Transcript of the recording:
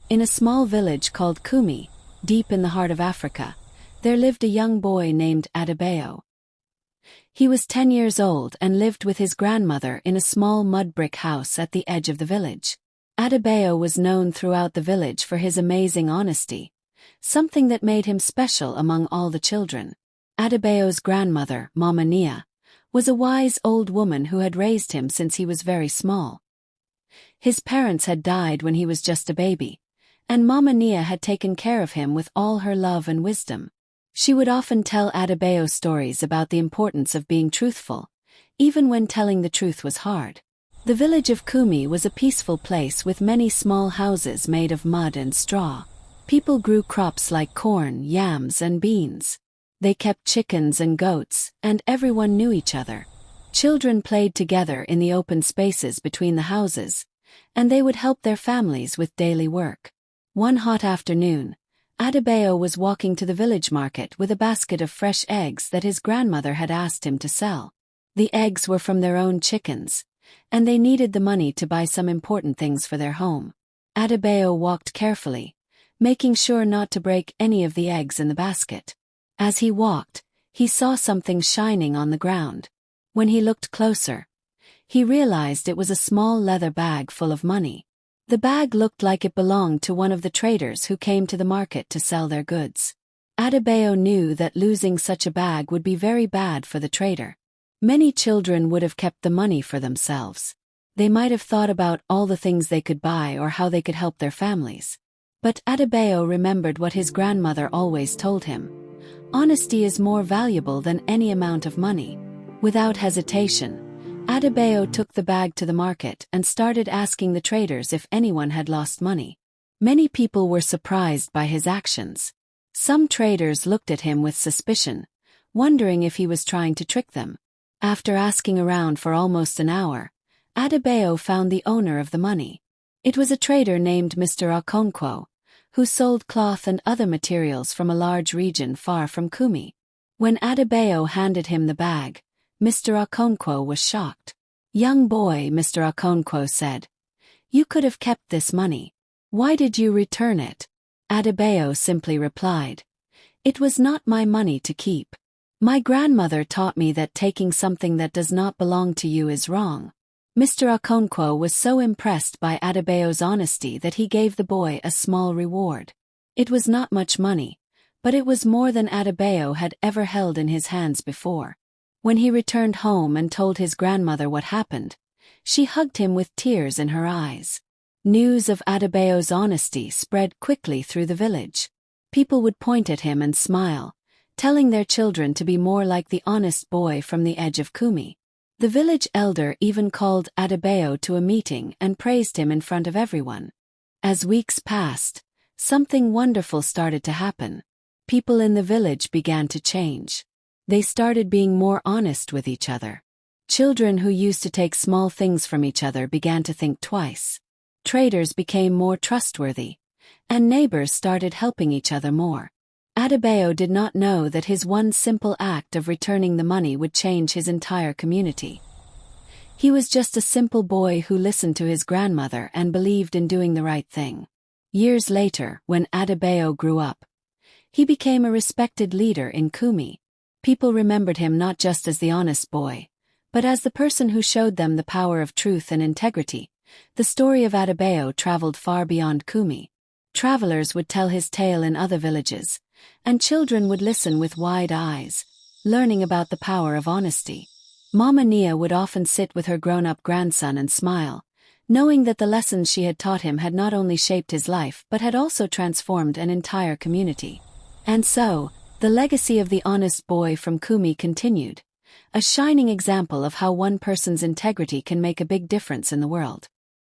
In a small village called Kumi, deep in the heart of Africa, there lived a young boy named Adebayo. He was 10 years old and lived with his grandmother in a small mud brick house at the edge of the village. Adebayo was known throughout the village for his amazing honesty, something that made him special among all the children. Adebayo's grandmother, Mama Nia, was a wise old woman who had raised him since he was very small. His parents had died when he was just a baby, and Mama Nia had taken care of him with all her love and wisdom. She would often tell Adebayo stories about the importance of being truthful, even when telling the truth was hard. The village of Kumi was a peaceful place with many small houses made of mud and straw. People grew crops like corn, yams, and beans. They kept chickens and goats, and everyone knew each other. Children played together in the open spaces between the houses, and they would help their families with daily work. One hot afternoon, Adebayo was walking to the village market with a basket of fresh eggs that his grandmother had asked him to sell. The eggs were from their own chickens, and they needed the money to buy some important things for their home. Adebayo walked carefully, making sure not to break any of the eggs in the basket. As he walked, he saw something shining on the ground. When he looked closer, he realized it was a small leather bag full of money. The bag looked like it belonged to one of the traders who came to the market to sell their goods. Adebayo knew that losing such a bag would be very bad for the trader. Many children would have kept the money for themselves. They might have thought about all the things they could buy or how they could help their families. But Adebayo remembered what his grandmother always told him. Honesty is more valuable than any amount of money. Without hesitation, Adebayo took the bag to the market and started asking the traders if anyone had lost money. Many people were surprised by his actions. Some traders looked at him with suspicion, wondering if he was trying to trick them. After asking around for almost an hour, Adebayo found the owner of the money. It was a trader named Mr. Okonkwo, who sold cloth and other materials from a large region far from Kumi. When Adebayo handed him the bag, Mr. Okonkwo was shocked. "Young boy," Mr. Okonkwo said, "you could have kept this money. Why did you return it?" Adebayo simply replied, "It was not my money to keep. My grandmother taught me that taking something that does not belong to you is wrong." Mr. Okonkwo was so impressed by Adebayo's honesty that he gave the boy a small reward. It was not much money, but it was more than Adebayo had ever held in his hands before. When he returned home and told his grandmother what happened, she hugged him with tears in her eyes. News of Adebayo's honesty spread quickly through the village. People would point at him and smile, telling their children to be more like the honest boy from the edge of Kumi. The village elder even called Adebayo to a meeting and praised him in front of everyone. As weeks passed, something wonderful started to happen. People in the village began to change. They started being more honest with each other. Children who used to take small things from each other began to think twice. Traders became more trustworthy, and neighbors started helping each other more. Adebayo did not know that his one simple act of returning the money would change his entire community. He was just a simple boy who listened to his grandmother and believed in doing the right thing. Years later, when Adebayo grew up, he became a respected leader in Kumi. People remembered him not just as the honest boy, but as the person who showed them the power of truth and integrity. The story of Adebayo traveled far beyond Kumi. Travelers would tell his tale in other villages, and children would listen with wide eyes, learning about the power of honesty. Mama Nia would often sit with her grown-up grandson and smile, knowing that the lessons she had taught him had not only shaped his life but had also transformed an entire community. And so, the legacy of the honest boy from Kumi continued, a shining example of how one person's integrity can make a big difference in the world.